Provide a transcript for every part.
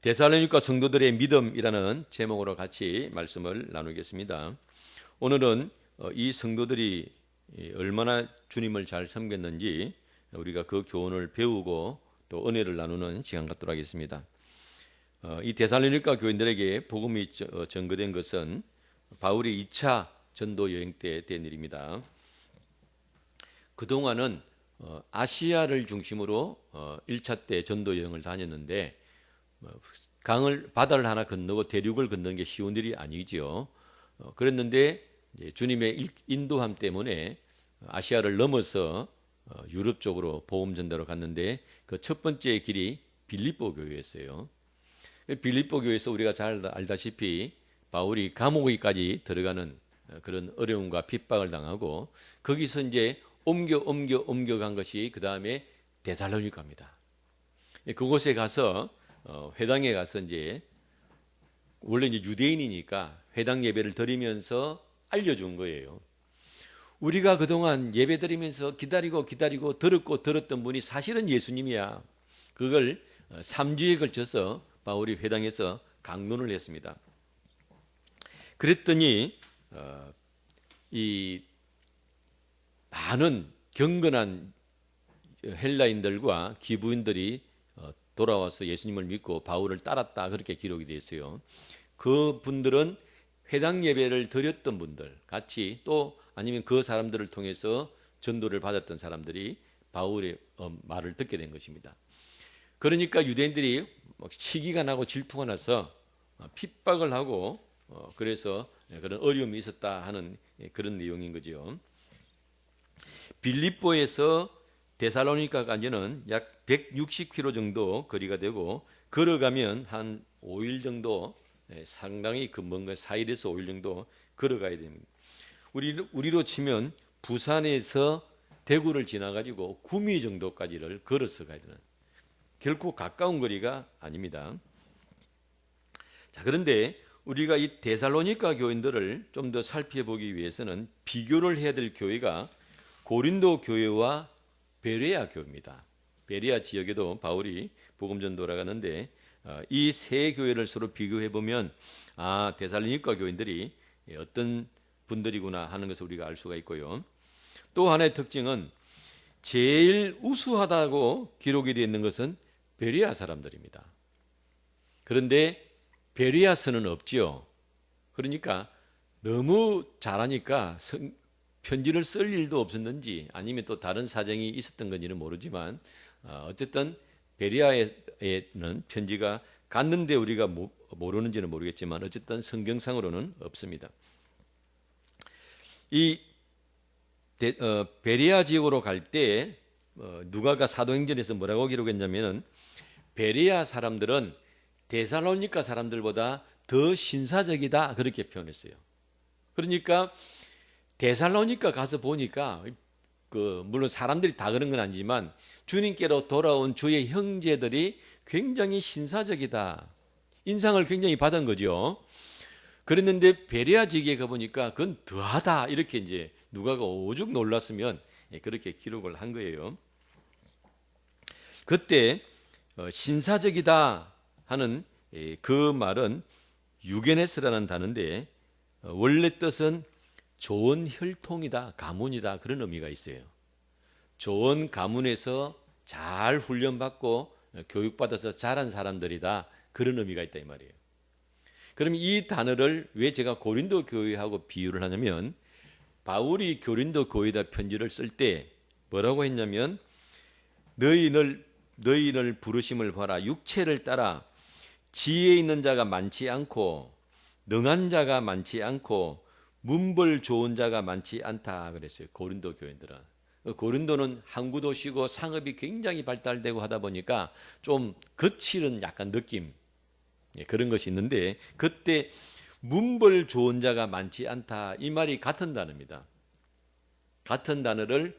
데살로니가 성도들의 믿음이라는 제목으로 같이 말씀을 나누겠습니다. 오늘은 이 성도들이 얼마나 주님을 잘 섬겼는지 우리가 그 교훈을 배우고 또 은혜를 나누는 시간 갖도록 하겠습니다. 이 데살로니가 교인들에게 복음이 전거된 것은 바울이 2차 전도 여행 때 된 일입니다. 그동안은 아시아를 중심으로 1차 때 전도 여행을 다녔는데 바다를 하나 건너고 대륙을 건너는 게 쉬운 일이 아니지요. 그랬는데 주님의 인도함 때문에 아시아를 넘어서 유럽 쪽으로 복음 전도로 갔는데 그 첫 번째 길이 빌립보 교회였어요. 빌립보 교회에서 우리가 잘 알다시피 바울이 감옥에까지 들어가는 그런 어려움과 핍박을 당하고 거기서 이제 옮겨간 것이 그 다음에 데살로니가입니다. 그곳에 가서 회당에 가서 이제 원래 이제 유대인이니까 회당 예배를 드리면서 알려준 거예요. 우리가 그동안 예배 드리면서 기다리고 들었던 분이 사실은 예수님이야. 그걸 3주에 걸쳐서 바울이 회당에서 강론을 했습니다. 그랬더니 이 많은 경건한 헬라인들과 기부인들이 돌아와서 예수님을 믿고 바울을 따랐다, 그렇게 기록이 되어 있어요. 그 분들은 회당 예배를 드렸던 분들 같이 또 아니면 그 사람들을 통해서 전도를 받았던 사람들이 바울의 말을 듣게 된 것입니다. 그러니까 유대인들이 시기가 나고 질투가 나서 핍박을 하고 그래서 그런 어려움이 있었다 하는 그런 내용인 거죠. 빌립보에서 데살로니가까지는 약 160km 정도 거리가 되고 걸어가면 한 5일 정도, 상당히 먼 4일에서 5일 정도 걸어가야 됩니다. 우리로 치면 부산에서 대구를 지나가지고 구미 정도까지를 걸어서 가야 되는, 결코 가까운 거리가 아닙니다. 자, 그런데 우리가 이 데살로니가 교인들을 좀 더 살펴보기 위해서는 비교를 해야 될 교회가 고린도 교회와 베레아 교회입니다. 베레아 지역에도 바울이 복음 전도를 가는데 이 세 교회를 서로 비교해 보면 데살로니가 교인들이 어떤 분들이구나 하는 것을 우리가 알 수가 있고요. 또 하나의 특징은 제일 우수하다고 기록이 되어 있는 것은 베레아 사람들입니다. 그런데 베레아서는 없지요. 그러니까 너무 잘하니까 편지를 쓸 일도 없었는지 아니면 또 다른 사정이 있었던 건지는 모르지만 어쨌든 베레아에는 편지가 갔는데 우리가 모르는지는 모르겠지만 어쨌든 성경상으로는 없습니다. 이 베레아 지역으로 갈 때 누가가 사도행전에서 뭐라고 기록했냐면 베레아 사람들은 데살로니가 사람들보다 더 신사적이다, 그렇게 표현했어요. 그러니까 데살로니가 가서 보니까 물론 사람들이 다 그런 건 아니지만 주님께로 돌아온 주의 형제들이 굉장히 신사적이다, 인상을 굉장히 받은 거죠. 그랬는데 베레아 지역에 가보니까 그건 더하다, 이렇게 이제 누가가 오죽 놀랐으면 그렇게 기록을 한 거예요. 그때 신사적이다 하는 그 말은 유게네스라는 단어인데 원래 뜻은 좋은 혈통이다, 가문이다, 그런 의미가 있어요. 좋은 가문에서 잘 훈련받고 교육받아서 자란 사람들이다, 그런 의미가 있다 이 말이에요. 그럼 이 단어를 왜 제가 고린도 교회하고 비유를 하냐면 바울이 고린도 교회에다 편지를 쓸 때 뭐라고 했냐면 너희를 부르심을 봐라. 육체를 따라 지혜 있는 자가 많지 않고 능한 자가 많지 않고 문벌 좋은 자가 많지 않다 그랬어요. 고린도 교인들은. 고린도는 항구 도시고 상업이 굉장히 발달되고 하다 보니까 좀 거칠은 약간 느낌, 그런 것이 있는데 그때 문벌 좋은 자가 많지 않다, 이 말이 같은 단어입니다. 같은 단어를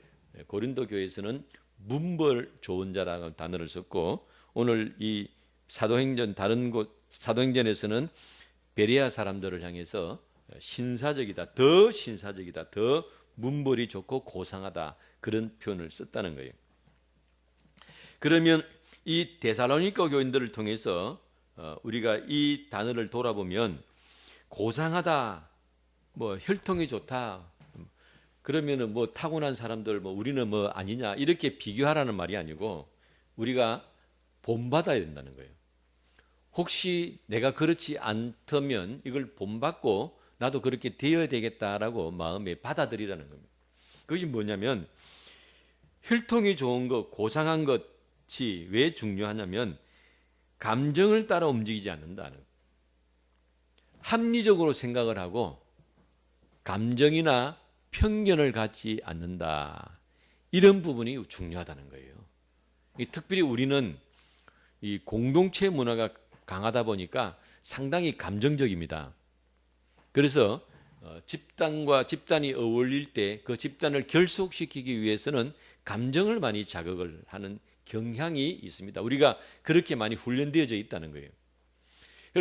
고린도 교회에서는 문벌 좋은 자라는 단어를 썼고 오늘 이 사도행전에서는 베레아 사람들을 향해서 신사적이다, 더 문벌이 좋고 고상하다, 그런 표현을 썼다는 거예요. 그러면 이 데살로니가 교인들을 통해서 우리가 이 단어를 돌아보면 고상하다, 뭐 혈통이 좋다, 그러면은 뭐 타고난 사람들 뭐 우리는 뭐 아니냐 이렇게 비교하라는 말이 아니고 우리가 본받아야 된다는 거예요. 혹시 내가 그렇지 않다면 이걸 본받고 나도 그렇게 되어야 되겠다라고 마음에 받아들이라는 겁니다. 그것이 뭐냐면 혈통이 좋은 것, 고상한 것이 왜 중요하냐면 감정을 따라 움직이지 않는다는, 합리적으로 생각을 하고 감정이나 편견을 갖지 않는다. 이런 부분이 중요하다는 거예요. 특별히 우리는 이 공동체 문화가 강하다 보니까 상당히 감정적입니다. 그래서 집단과 집단이 어울릴 때 그 집단을 결속시키기 위해서는 감정을 많이 자극을 하는 경향이 있습니다. 우리가 그렇게 많이 훈련되어져 있다는 거예요.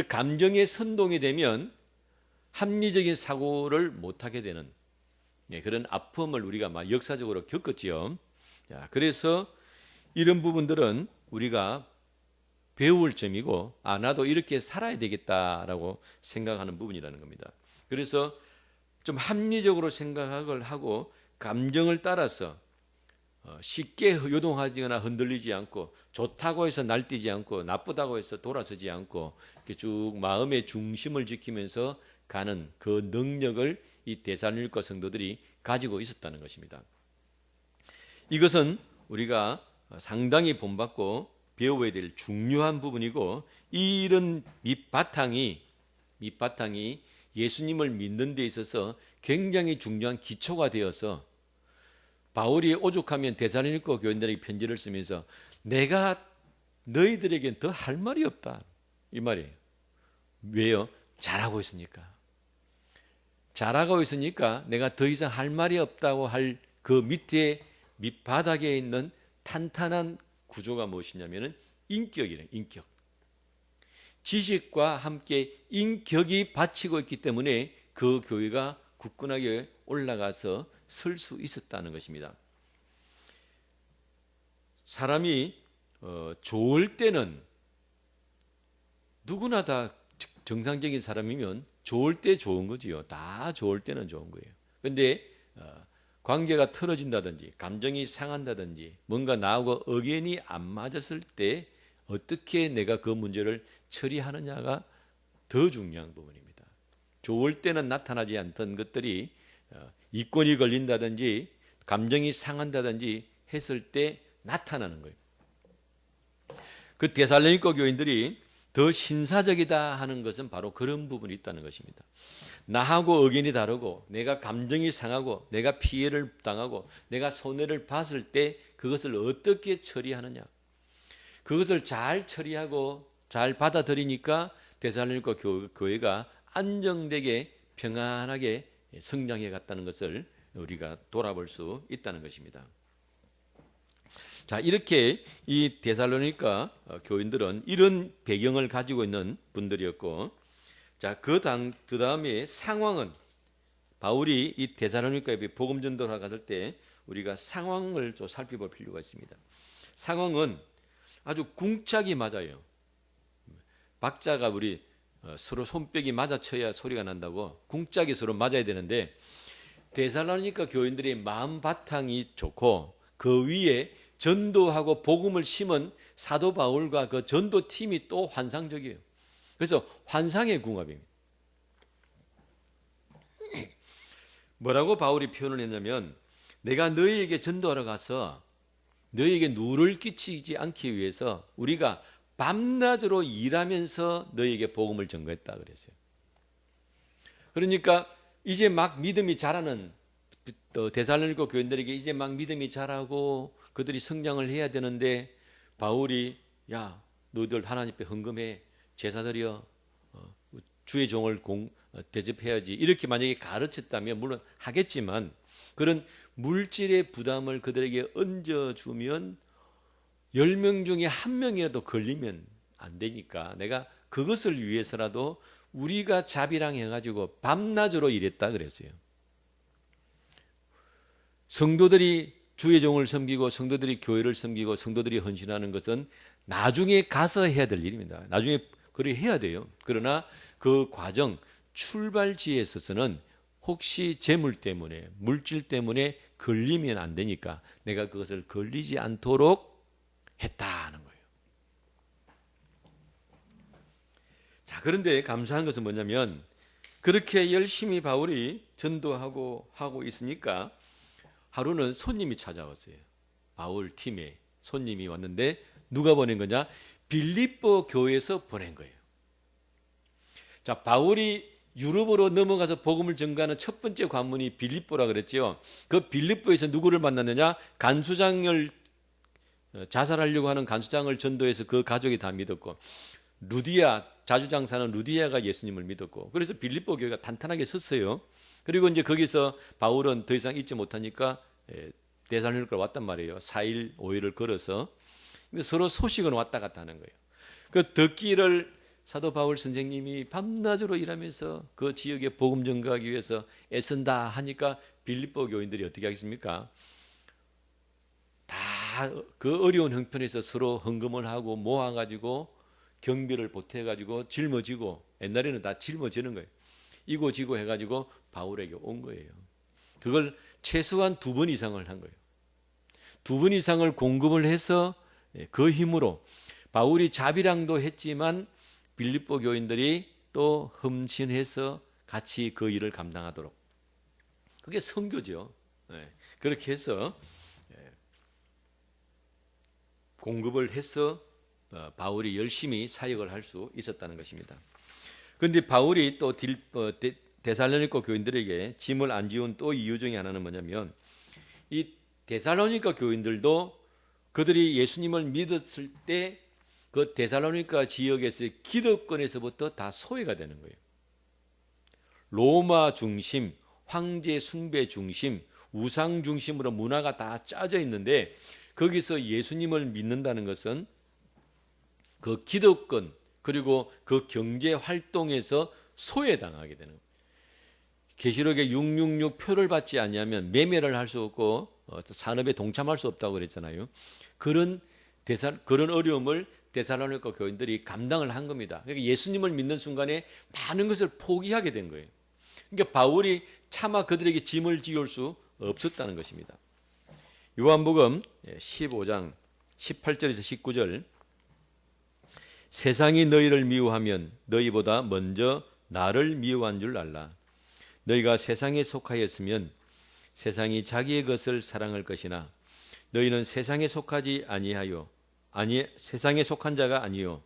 감정에 선동이 되면 합리적인 사고를 못하게 되는 그런 아픔을 우리가 막 역사적으로 겪었지요. 그래서 이런 부분들은 우리가 배울 점이고 나도 이렇게 살아야 되겠다라고 생각하는 부분이라는 겁니다. 그래서 좀 합리적으로 생각을 하고 감정을 따라서 쉽게 요동하거나 흔들리지 않고 좋다고 해서 날뛰지 않고 나쁘다고 해서 돌아서지 않고 이렇게 쭉 마음의 중심을 지키면서 가는 그 능력을 이 데살로니가 성도들이 가지고 있었다는 것입니다. 이것은 우리가 상당히 본받고 배워야 될 중요한 부분이고 이런 밑바탕이 예수님을 믿는 데 있어서 굉장히 중요한 기초가 되어서 바울이 오죽하면 데살로니가 교인들에게 편지를 쓰면서 내가 너희들에겐 더 할 말이 없다 이 말이에요. 왜요? 잘하고 있으니까. 잘하고 있으니까 내가 더 이상 할 말이 없다고 할 그 밑에 밑바닥에 있는 탄탄한 구조가 무엇이냐면은 인격이래. 인격. 지식과 함께 인격이 받치고 있기 때문에 그 교회가 굳건하게 올라가서 설 수 있었다는 것입니다. 사람이 좋을 때는 누구나 다 정상적인 사람이면 좋을 때 좋은 거지요. 다 좋을 때는 좋은 거예요. 그런데 관계가 틀어진다든지 감정이 상한다든지 뭔가 나하고 의견이 안 맞았을 때 어떻게 내가 그 문제를 처리하느냐가 더 중요한 부분입니다. 좋을 때는 나타나지 않던 것들이 이권이 걸린다든지 감정이 상한다든지 했을 때 나타나는 거예요. 그 데살로니가 교인들이 더 신사적이다 하는 것은 바로 그런 부분이 있다는 것입니다. 나하고 의견이 다르고 내가 감정이 상하고 내가 피해를 당하고 내가 손해를 봤을 때 그것을 어떻게 처리하느냐. 그것을 잘 처리하고 잘 받아들이니까 데살로니가 교회가 안정되게 평안하게 성장해 갔다는 것을 우리가 돌아볼 수 있다는 것입니다. 자, 이렇게 이 데살로니가 교인들은 이런 배경을 가지고 있는 분들이었고, 자, 그 다음에 상황은 바울이 이 데살로니가에 복음 전도를 갔을 때 우리가 상황을 좀 살펴볼 필요가 있습니다. 상황은 아주 궁짝이 맞아요. 박자가 우리 서로 손뼉이 맞아쳐야 소리가 난다고 궁짝이 서로 맞아야 되는데 데살로니가 교인들의 마음 바탕이 좋고 그 위에 전도하고 복음을 심은 사도 바울과 그 전도팀이 또 환상적이에요. 그래서 환상의 궁합입니다. 뭐라고 바울이 표현을 했냐면 내가 너희에게 전도하러 가서 너희에게 누를 끼치지 않기 위해서 우리가 밤낮으로 일하면서 너희에게 복음을 전거했다 그랬어요. 그러니까 이제 막 믿음이 자라는 데살로니가 교인들에게 이제 막 믿음이 자라고 그들이 성장을 해야 되는데 바울이 야 너희들 하나님 앞에 헌금해 제사 드려 주의 종을 대접해야지 이렇게 만약에 가르쳤다면 물론 하겠지만 그런 물질의 부담을 그들에게 얹어주면 10명 중에 1명이라도 걸리면 안 되니까 내가 그것을 위해서라도 우리가 자비랑 해가지고 밤낮으로 일했다 그랬어요. 성도들이 주의 종을 섬기고 성도들이 교회를 섬기고 성도들이 헌신하는 것은 나중에 가서 해야 될 일입니다. 나중에 그래 해야 돼요. 그러나 그 과정 출발지에 있어서는 혹시 재물 때문에 물질 때문에 걸리면 안 되니까 내가 그것을 걸리지 않도록 했다는 거예요. 자, 그런데 감사한 것은 뭐냐면 그렇게 열심히 바울이 전도하고 하고 있으니까 하루는 손님이 찾아왔어요. 바울 팀에 손님이 왔는데 누가 보낸 거냐? 빌립보 교회에서 보낸 거예요. 자, 바울이 유럽으로 넘어가서 복음을 전가하는 첫 번째 관문이 빌립보라 그랬죠. 그 빌립보에서 누구를 만났느냐? 간수장을 자살하려고 하는 간수장을 전도해서 그 가족이 다 믿었고, 루디아 자주장 사는 루디아가 예수님을 믿었고, 그래서 빌립보 교회가 탄탄하게 섰어요. 그리고 이제 거기서 바울은 더 이상 있지 못하니까 데살로니가로 왔단 말이에요. 4일 5일을 걸어서. 근데 서로 소식은 왔다 갔다 하는 거예요. 그 듣기를 사도 바울 선생님이 밤낮으로 일하면서 그 지역에 복음 전가하기 위해서 애쓴다 하니까 빌립보 교인들이 어떻게 하겠습니까? 다 그 어려운 형편에서 서로 헌금을 하고 모아가지고 경비를 보태가지고 짊어지고, 옛날에는 다 짊어지는 거예요. 이고지고 해가지고 바울에게 온 거예요. 그걸 최소한 2번 이상을 한 거예요. 2번 이상을 공급을 해서 그 힘으로 바울이 자비랑도 했지만 빌립보 교인들이 또 흠신해서 같이 그 일을 감당하도록. 그게 선교죠. 그렇게 해서 공급을 해서 바울이 열심히 사역을 할 수 있었다는 것입니다. 그런데 바울이 또 데살로니가 교인들에게 짐을 안 지운 또 이유 중에 하나는 뭐냐면, 이 데살로니가 교인들도 그들이 예수님을 믿었을 때 그 데살로니가 지역에서의 기득권에서부터 다 소외가 되는 거예요. 로마 중심, 황제 숭배 중심, 우상 중심으로 문화가 다 짜져 있는데, 거기서 예수님을 믿는다는 것은 그 기득권 그리고 그 경제 활동에서 소외당하게 되는 거예요. 계시록에 666 표를 받지 않으면 매매를 할 수 없고 산업에 동참할 수 없다고 그랬잖아요. 그런 어려움을 데살로니가 교인들이 감당을 한 겁니다. 그러니까 예수님을 믿는 순간에 많은 것을 포기하게 된 거예요. 그러니까 바울이 차마 그들에게 짐을 지울 수 없었다는 것입니다. 요한복음 15장 18절에서 19절, 세상이 너희를 미워하면 너희보다 먼저 나를 미워한 줄 알라. 너희가 세상에 속하였으면 세상이 자기의 것을 사랑할 것이나 너희는 세상에 속하지 아니하여 세상에 속한 자가 아니요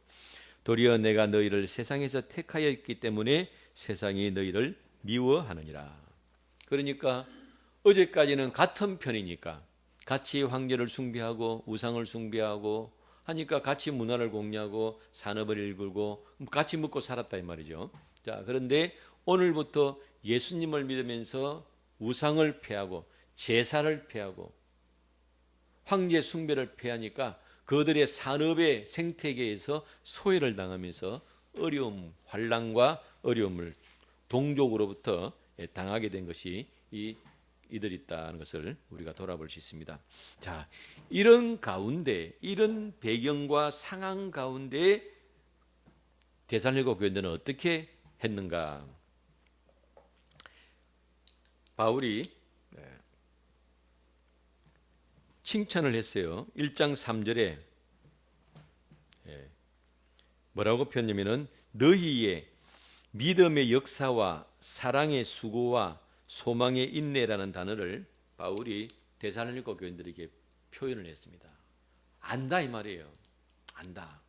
도리어 내가 너희를 세상에서 택하였기 때문에 세상이 너희를 미워하느니라. 그러니까 어제까지는 같은 편이니까 같이 황제를 숭배하고 우상을 숭배하고 하니까 같이 문화를 공유하고 산업을 일구고 같이 먹고 살았다 이 말이죠. 자, 그런데 오늘부터 예수님을 믿으면서 우상을 폐하고 제사를 폐하고 황제 숭배를 폐하니까 그들의 산업의 생태계에서 소외를 당하면서 어려움, 환난과 어려움을 동족으로부터 당하게 된 것이 이들이 있다는 것을 우리가 돌아볼 수 있습니다. 자, 이런 가운데, 이런 배경과 상황 가운데 데살로니가 교인들은 어떻게 했는가? 바울이 칭찬을 했어요. 1장 3절에 뭐라고 표현하냐면은 너희의 믿음의 역사와 사랑의 수고와 소망의 인내라는 단어를 바울이 데살로니가 교인들에게 표현을 했습니다. 안다 이 말이에요. 안다.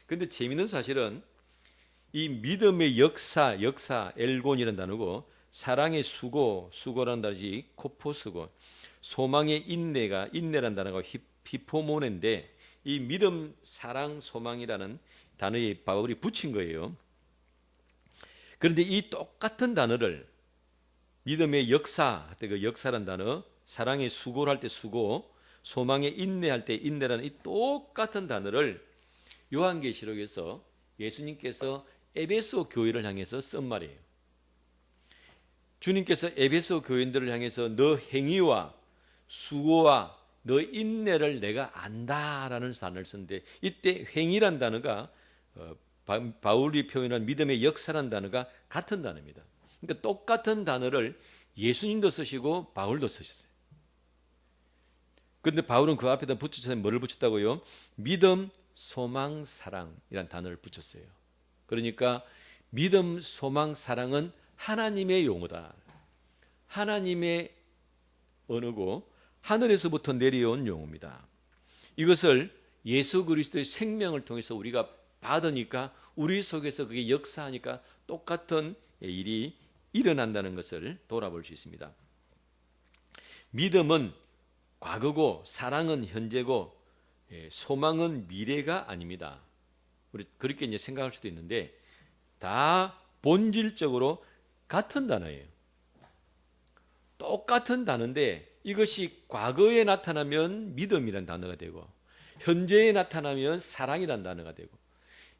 그런데 재미있는 사실은 이 믿음의 역사 엘곤이라는 단어고, 사랑의 수고라는 단어지 코포스고, 소망의 인내라는 단어가 히포모네인데, 이 믿음, 사랑, 소망이라는 단어에 바울이 붙인 거예요. 그런데 이 똑같은 단어를 믿음의 역사 할 때 그 역사라는 단어, 사랑의 수고를 할 때 수고, 소망의 인내할 때 인내라는 이 똑같은 단어를 요한계시록에서 예수님께서 에베소 교회를 향해서 쓴 말이에요. 주님께서 에베소 교인들을 향해서 너 행위와 수고와 너 인내를 내가 안다라는 단어를 썼는데, 이때 행위란 단어가 바울이 표현한 믿음의 역사라는 단어가 같은 단어입니다. 그러니까 똑같은 단어를 예수님도 쓰시고 바울도 쓰셨어요. 그런데 바울은 그 앞에다 붙여서 뭐를 붙였다고요? 믿음, 소망, 사랑이라는 단어를 붙였어요. 그러니까 믿음, 소망, 사랑은 하나님의 용어다. 하나님의 언어고 하늘에서부터 내려온 용어입니다. 이것을 예수 그리스도의 생명을 통해서 우리가 받으니까 우리 속에서 그게 역사하니까 똑같은 일이 일어난다는 것을 돌아볼 수 있습니다. 믿음은 과거고 사랑은 현재고 소망은 미래가 아닙니다. 우리 그렇게 이제 생각할 수도 있는데 다 본질적으로 같은 단어예요. 똑같은 단어인데 이것이 과거에 나타나면 믿음이라는 단어가 되고 현재에 나타나면 사랑이라는 단어가 되고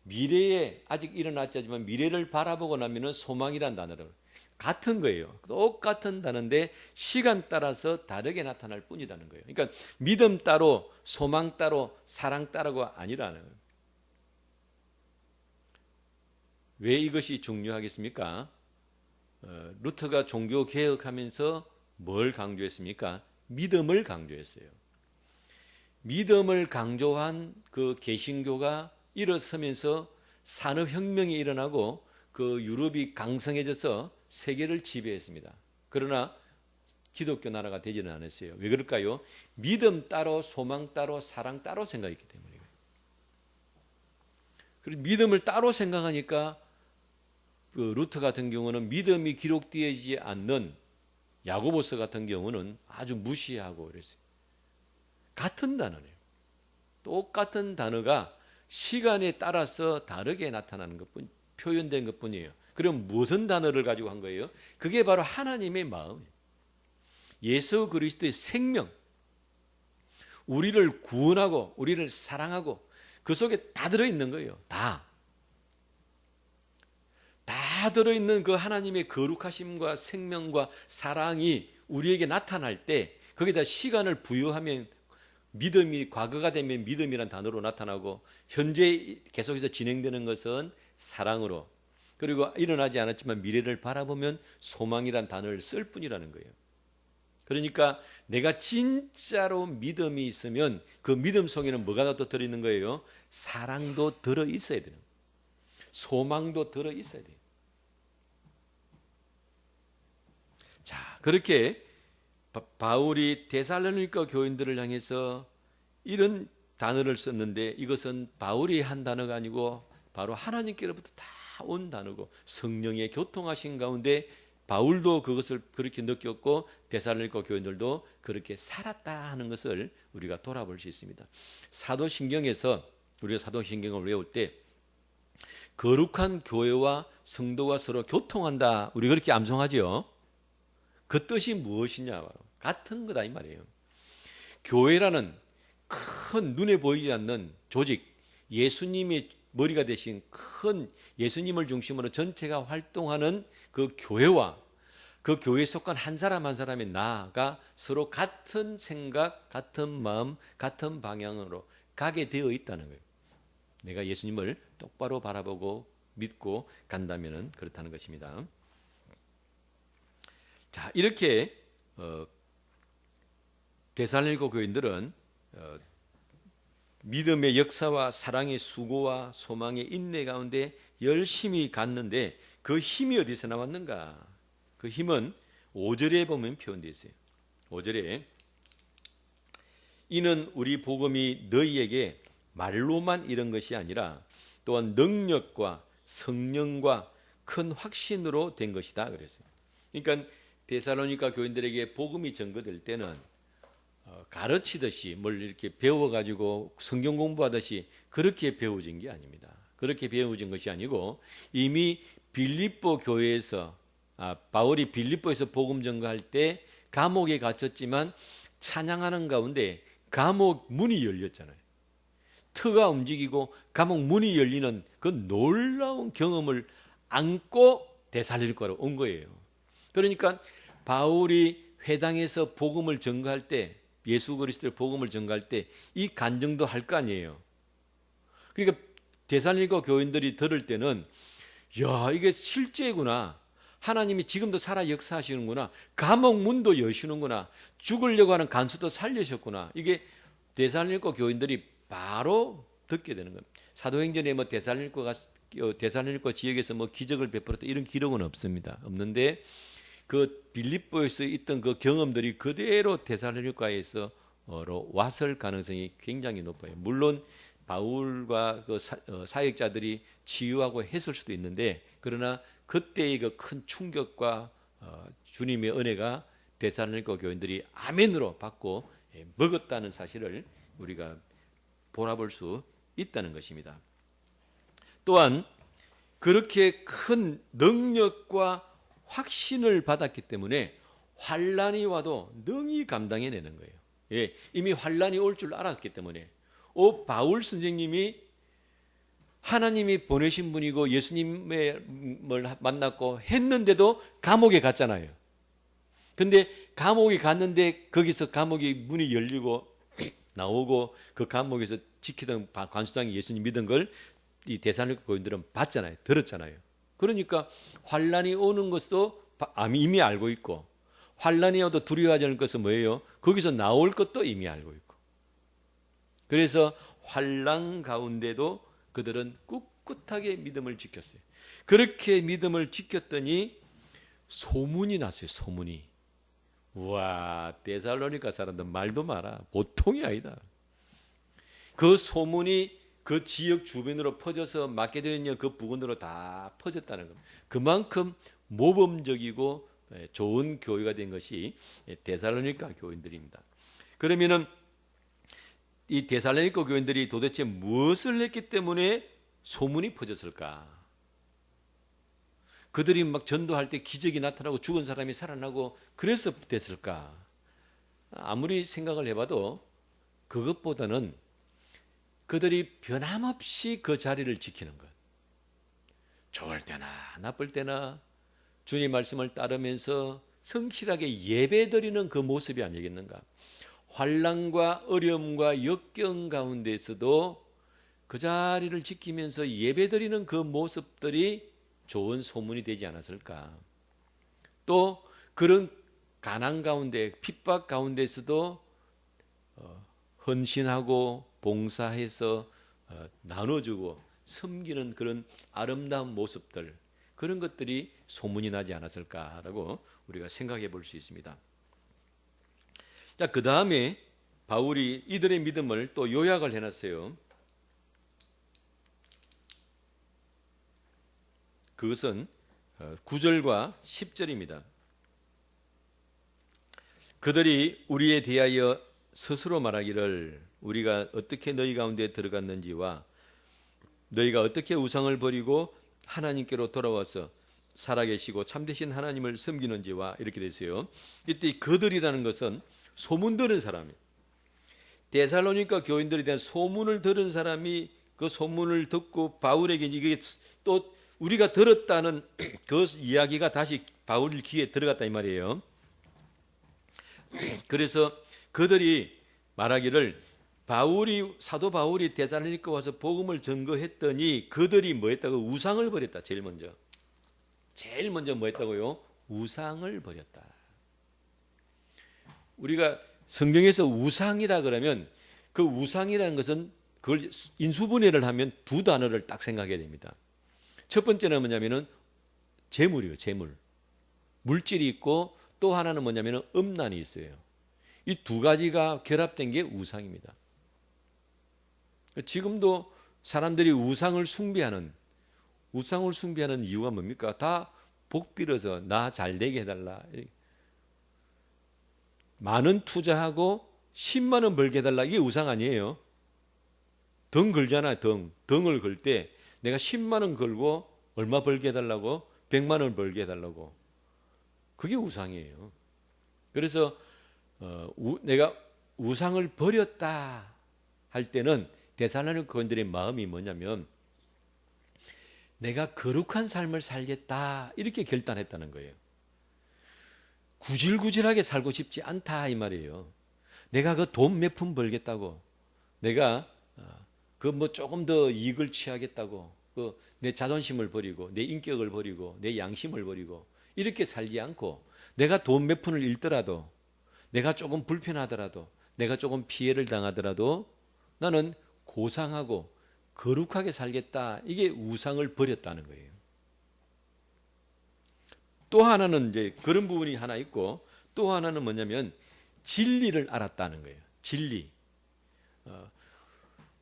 미래에 아직 일어났지 않지만 미래를 바라보고 나면 소망이라는 단어로 같은 거예요. 똑같은 단어인데 시간 따라서 다르게 나타날 뿐이라는 거예요. 그러니까 믿음 따로 소망 따로 사랑 따로가 아니라는 거예요. 왜 이것이 중요하겠습니까? 루터가 종교 개혁하면서 뭘 강조했습니까? 믿음을 강조했어요. 믿음을 강조한 그 개신교가 일어서면서 산업혁명이 일어나고 그 유럽이 강성해져서 세계를 지배했습니다. 그러나 기독교 나라가 되지는 않았어요. 왜 그럴까요? 믿음 따로 소망 따로 사랑 따로 생각했기 때문이에요. 그리고 믿음을 따로 생각하니까 그 루터 같은 경우는 믿음이 기록되어지지 않는 야고보서 같은 경우는 아주 무시하고 그랬어요. 같은 단어네요. 똑같은 단어가 시간에 따라서 다르게 나타나는 것뿐, 표현된 것뿐이에요. 그럼 무슨 단어를 가지고 한 거예요? 그게 바로 하나님의 마음이에요. 예수 그리스도의 생명, 우리를 구원하고 우리를 사랑하고 그 속에 다 들어있는 거예요. 다 들어있는 그 하나님의 거룩하심과 생명과 사랑이 우리에게 나타날 때 거기다 시간을 부여하면 믿음이 과거가 되면 믿음이라는 단어로 나타나고 현재 계속해서 진행되는 것은 사랑으로 그리고 일어나지 않았지만 미래를 바라보면 소망이라는 단어를 쓸 뿐이라는 거예요. 그러니까 내가 진짜로 믿음이 있으면 그 믿음 속에는 뭐가 더 들어있는 거예요? 사랑도 들어있어야 되는 거예요. 소망도 들어있어야 돼요. 자, 그렇게 바울이 데살로니가 교인들을 향해서 이런 단어를 썼는데 이것은 바울이 한 단어가 아니고 바로 하나님께로부터 다 온 단어고 성령의 교통하신 가운데 바울도 그것을 그렇게 느꼈고 데살로니가 교인들도 그렇게 살았다 하는 것을 우리가 돌아볼 수 있습니다. 사도신경에서 우리가 사도신경을 외울 때 거룩한 교회와 성도가 서로 교통한다. 우리 그렇게 암송하지요. 그 뜻이 무엇이냐? 같은 거다 이 말이에요. 교회라는 큰 눈에 보이지 않는 조직, 예수님이 머리가 되신 큰 예수님을 중심으로 전체가 활동하는 그 교회와 그 교회에 속한 한 사람 한 사람의 나아가 서로 같은 생각, 같은 마음, 같은 방향으로 가게 되어 있다는 거예요. 내가 예수님을 똑바로 바라보고 믿고 간다면 그렇다는 것입니다. 자, 이렇게 데살로니가 교인들은 믿음의 역사와 사랑의 수고와 소망의 인내 가운데 열심히 갔는데 그 힘이 어디서 나왔는가? 그 힘은 5절에 보면 표현되어 있어요. 5절에 이는 우리 복음이 너희에게 말로만 이런 것이 아니라 또한 능력과 성령과 큰 확신으로 된 것이다 그랬어요. 그러니까 데살로니가 교인들에게 복음이 전거될 때는 가르치듯이 뭘 이렇게 배워가지고 성경 공부하듯이 그렇게 배워진 게 아닙니다. 그렇게 배워진 것이 아니고 이미 빌립보 교회에서 바울이 빌립보에서 복음 전거할 때 감옥에 갇혔지만 찬양하는 가운데 감옥 문이 열렸잖아요. 터가 움직이고 감옥 문이 열리는 그 놀라운 경험을 안고 데살로니가로 온 거예요. 그러니까 바울이 회당에서 복음을 전거할 때 예수 그리스도의 복음을 전거할 때 이 간증도 할 거 아니에요. 그러니까 데살로니가 교인들이 들을 때는 야, 이게 실제구나. 하나님이 지금도 살아 역사하시는구나. 감옥 문도 여시는구나. 죽으려고 하는 간수도 살리셨구나. 이게 데살로니가 교인들이 바로 듣게 되는 겁니다. 사도행전에 뭐 데살로니가 지역에서 뭐 기적을 베풀었다 이런 기록은 없습니다. 없는데 그 빌립보에서 있던 그 경험들이 그대로 데살로니가에서 왔을 가능성이 굉장히 높아요. 물론 바울과 그 사역자들이 치유하고 했을 수도 있는데, 그러나 그때의 그 큰 충격과 주님의 은혜가 데살로니가 교인들이 아멘으로 받고 먹었다는 사실을 우리가 돌아볼 수 있다는 것입니다. 또한 그렇게 큰 능력과 확신을 받았기 때문에 환난이 와도 능히 감당해내는 거예요. 예, 이미 환난이 올 줄 알았기 때문에. 바울 선생님이 하나님이 보내신 분이고 예수님을 만났고 했는데도 감옥에 갔잖아요. 근데 감옥에 갔는데 거기서 감옥이 문이 열리고 나오고 그 감옥에서 지키던 관수장이 예수님 믿은 걸 이 데살로니가 교인들은 봤잖아요. 들었잖아요. 그러니까 환난이 오는 것도 이미 알고 있고, 환난이 와도 두려워하지 않을 것은 뭐예요? 거기서 나올 것도 이미 알고 있고. 그래서 환난 가운데도 그들은 꿋꿋하게 믿음을 지켰어요. 그렇게 믿음을 지켰더니 소문이 났어요. 소문이. 와, 데살로니가 사람들 말도 마라. 보통이 아니다. 그 소문이 그 지역 주변으로 퍼져서 마케도니아 그 부근으로 다 퍼졌다는 겁니다. 그만큼 모범적이고 좋은 교회가 된 것이 데살로니가 교인들입니다. 그러면은 이 데살로니가 교인들이 도대체 무엇을 했기 때문에 소문이 퍼졌을까? 그들이 막 전도할 때 기적이 나타나고 죽은 사람이 살아나고 그래서 됐을까? 아무리 생각을 해봐도 그것보다는 그들이 변함없이 그 자리를 지키는 것. 좋을 때나 나쁠 때나 주님 말씀을 따르면서 성실하게 예배드리는 그 모습이 아니겠는가? 환난과 어려움과 역경 가운데서도 그 자리를 지키면서 예배드리는 그 모습들이 좋은 소문이 되지 않았을까? 또 그런 가난 가운데 핍박 가운데서도 헌신하고 봉사해서 나눠주고 섬기는 그런 아름다운 모습들, 그런 것들이 소문이 나지 않았을까라고 우리가 생각해 볼 수 있습니다. 자, 그 다음에 바울이 이들의 믿음을 또 요약을 해놨어요. 그것은 9절과 10절입니다. 그들이 우리에 대하여 스스로 말하기를 우리가 어떻게 너희 가운데 들어갔는지와 너희가 어떻게 우상을 버리고 하나님께로 돌아와서 살아계시고 참되신 하나님을 섬기는지와 이렇게 됐어요. 이때 그들이라는 것은 소문 들은 사람이에요. 데살로니가 교인들에 대한 소문을 들은 사람이 그 소문을 듣고 바울에게 이게 또 우리가 들었다는 그 이야기가 다시 바울 귀에 들어갔다 이 말이에요. 그래서 그들이 말하기를 사도 바울이 데살로니가 와서 복음을 전거했더니 그들이 뭐 했다고? 우상을 버렸다. 제일 먼저 뭐 했다고요? 우상을 버렸다. 우리가 성경에서 우상이라 그러면 그 우상이라는 것은 그걸 인수분해를 하면 두 단어를 딱 생각해야 됩니다. 첫 번째는 뭐냐면은 재물이에요. 재물. 물질이 있고 또 하나는 뭐냐면은 음란이 있어요. 이 두 가지가 결합된 게 우상입니다. 지금도 사람들이 우상을 숭배하는 이유가 뭡니까? 다 복 빌어서 나 잘 되게 해달라. 많은 투자하고 10만 원 벌게 해달라. 이게 우상 아니에요. 등 걸잖아요. 등을 걸 때 내가 10만 원 걸고 얼마 벌게 해달라고? 100만 원 벌게 해달라고. 그게 우상이에요. 그래서 내가 우상을 버렸다 할 때는 데살로니가 교인들의 마음이 뭐냐면 내가 거룩한 삶을 살겠다 이렇게 결단했다는 거예요. 구질구질하게 살고 싶지 않다 이 말이에요. 내가 그 돈 몇 푼 벌겠다고 내가 그 뭐 조금 더 이익을 취하겠다고 그 내 자존심을 버리고 내 인격을 버리고 내 양심을 버리고 이렇게 살지 않고 내가 돈 몇 푼을 잃더라도 내가 조금 불편하더라도 내가 조금 피해를 당하더라도 나는 고상하고 거룩하게 살겠다. 이게 우상을 버렸다는 거예요. 또 하나는 이제 그런 부분이 하나 있고 또 하나는 뭐냐면 진리를 알았다는 거예요. 진리.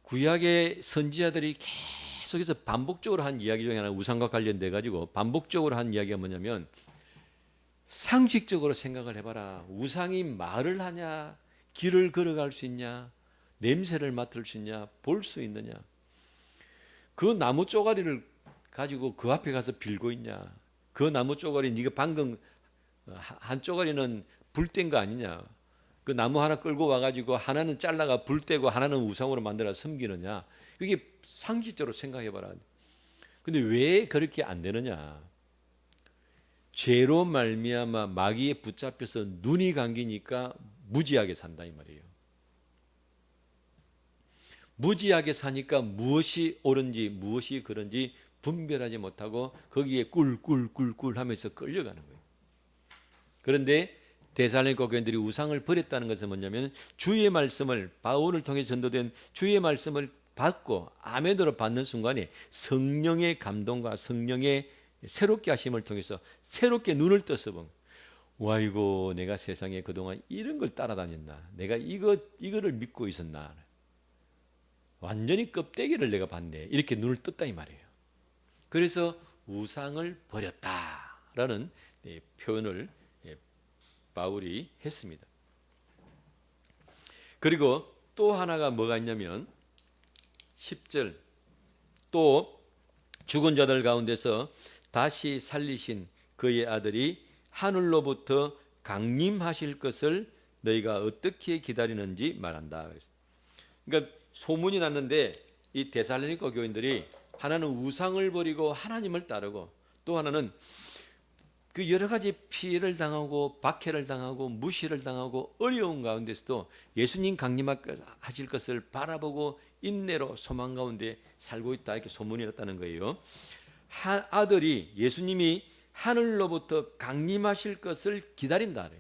구약의 선지자들이 계속해서 반복적으로 한 이야기 중에 하나 우상과 관련돼 가지고 반복적으로 한 이야기가 뭐냐면 상식적으로 생각을 해봐라. 우상이 말을 하냐, 길을 걸어갈 수 있냐, 냄새를 맡을 수 있냐, 볼 수 있느냐. 그 나무 쪼가리를 가지고 그 앞에 가서 빌고 있냐. 그 나무 쪼가리 네가 방금 한 쪼가리는 불 뗀 거 아니냐. 그 나무 하나 끌고 와가지고 하나는 잘라가 불 떼고 하나는 우상으로 만들어 섬기느냐. 이게 상식적으로 생각해봐라. 근데 왜 그렇게 안 되느냐. 죄로 말미암아 마귀에 붙잡혀서 눈이 감기니까 무지하게 산다 이 말이에요. 무지하게 사니까 무엇이 옳은지 무엇이 그른지 분별하지 못하고 거기에 꿀꿀꿀꿀 하면서 끌려가는 거예요. 그런데 데살로니가 교인들이 우상을 버렸다는 것은 뭐냐면 주의 말씀을 바울을 통해 전도된 주의 말씀을 받고 아멘으로 받는 순간에 성령의 감동과 성령의 새롭게 하심을 통해서 새롭게 눈을 떠서 본 와이고 내가 세상에 그동안 이런 걸 따라다녔나 내가 이거를 믿고 있었나 완전히 껍데기를 내가 봤네 이렇게 눈을 떴다 이 말이에요. 그래서 우상을 버렸다라는 표현을 바울이 했습니다. 그리고 또 하나가 뭐가 있냐면 10절 또 죽은 자들 가운데서 다시 살리신 그의 아들이 하늘로부터 강림하실 것을 너희가 어떻게 기다리는지 말한다. 그러니까 소문이 났는데 이 데살로니가 교인들이 하나는 우상을 버리고 하나님을 따르고 또 하나는 그 여러 가지 피해를 당하고 박해를 당하고 무시를 당하고 어려운 가운데서도 예수님 강림하실 것을 바라보고 인내로 소망 가운데 살고 있다 이렇게 소문이 났다는 거예요. 아들이 예수님이 하늘로부터 강림하실 것을 기다린다.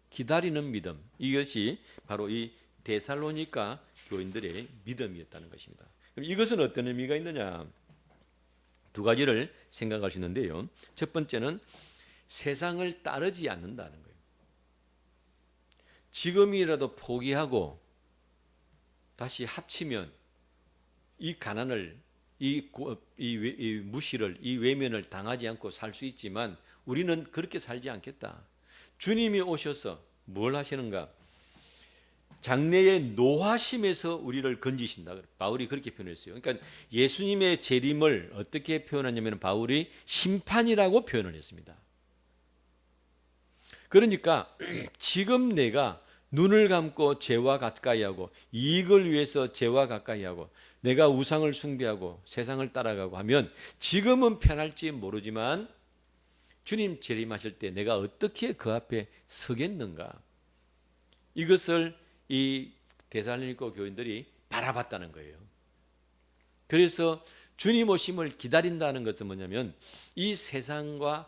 기다리는 믿음 이것이 바로 이 데살로니가 교인들의 믿음이었다는 것입니다. 그럼 이것은 어떤 의미가 있느냐? 두 가지를 생각할 수 있는데요. 첫 번째는 세상을 따르지 않는다는 거예요. 지금이라도 포기하고 다시 합치면 이 가난을 이 무시를 이 외면을 당하지 않고 살 수 있지만 우리는 그렇게 살지 않겠다. 주님이 오셔서 뭘 하시는가? 장래의 노하심에서 우리를 건지신다. 바울이 그렇게 표현했어요. 그러니까 예수님의 재림을 어떻게 표현하냐면 바울이 심판이라고 표현을 했습니다. 그러니까 지금 내가 눈을 감고 죄와 가까이 하고 이익을 위해서 죄와 가까이 하고 내가 우상을 숭배하고 세상을 따라가고 하면 지금은 편할지 모르지만 주님 재림하실 때 내가 어떻게 그 앞에 서겠는가? 이것을 이 데살로니가 교인들이 바라봤다는 거예요. 그래서 주님 오심을 기다린다는 것은 뭐냐면 이 세상을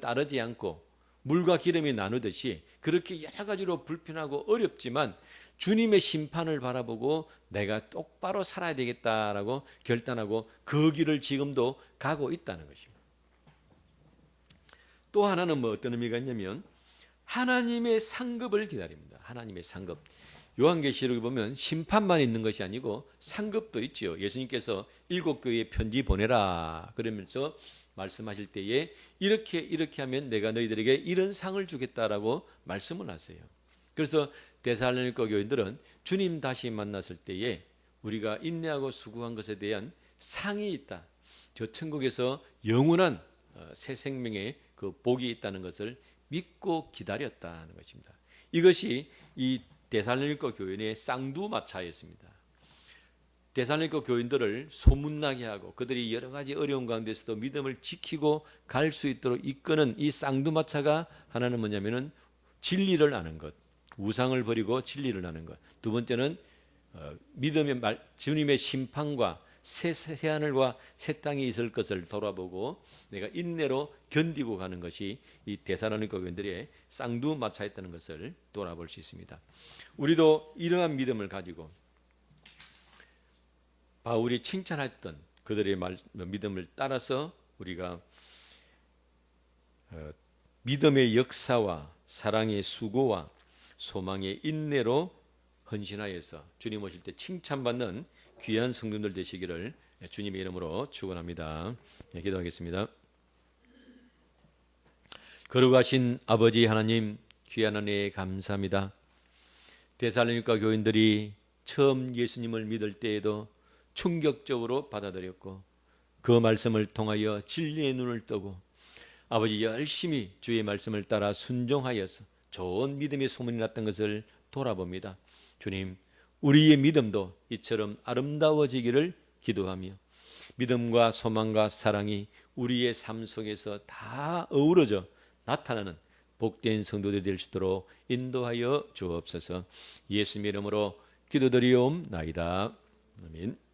따르지 않고 물과 기름이 나누듯이 그렇게 여러 가지로 불편하고 어렵지만 주님의 심판을 바라보고 내가 똑바로 살아야 되겠다라고 결단하고 그 길을 지금도 가고 있다는 것입니다. 또 하나는 뭐 어떤 의미가 있냐면 하나님의 상급을 기다립니다. 하나님의 상급. 요한계시록에 보면 심판만 있는 것이 아니고 상급도 있지요. 예수님께서 7교회에 편지 보내라 그러면서 말씀하실 때에 이렇게 하면 내가 너희들에게 이런 상을 주겠다라고 말씀을 하세요. 그래서 데살로니가 교인들은 주님 다시 만났을 때에 우리가 인내하고 수고한 것에 대한 상이 있다. 저 천국에서 영원한 새 생명의 그 복이 있다는 것을 믿고 기다렸다는 것입니다. 이것이 이 데살로니가 교인의 쌍두마차였습니다. 데살로니가 교인들을 소문나게 하고 그들이 여러 가지 어려운 가운데서도 믿음을 지키고 갈 수 있도록 이끄는 이 쌍두마차가 하나는 뭐냐면은 진리를 아는 것, 우상을 버리고 진리를 아는 것. 두 번째는 믿음의 주님의 심판과 새 하늘과 새 땅이 있을 것을 돌아보고 내가 인내로 견디고 가는 것이 이 데살로니가 교인들의 쌍두마차였다는 것을 돌아볼 수 있습니다. 우리도 이러한 믿음을 가지고 바울이 칭찬했던 그들의 믿음을 따라서 우리가 믿음의 역사와 사랑의 수고와 소망의 인내로 헌신하여서 주님 오실 때 칭찬받는 귀한 성도들 되시기를 주님의 이름으로 축원합니다. 기도하겠습니다. 거룩하신 아버지 하나님, 귀한 은혜에 감사합니다. 데살로니가 교인들이 처음 예수님을 믿을 때에도 충격적으로 받아들였고 그 말씀을 통하여 진리의 눈을 뜨고 아버지 열심히 주의 말씀을 따라 순종하여서 좋은 믿음의 소문이 났던 것을 돌아봅니다. 주님, 우리의 믿음도 이처럼 아름다워지기를 기도하며 믿음과 소망과 사랑이 우리의 삶 속에서 다 어우러져 나타나는 복된 성도들이 될 수 있도록 인도하여 주옵소서. 예수님의 이름으로 기도드리옵나이다. 아멘.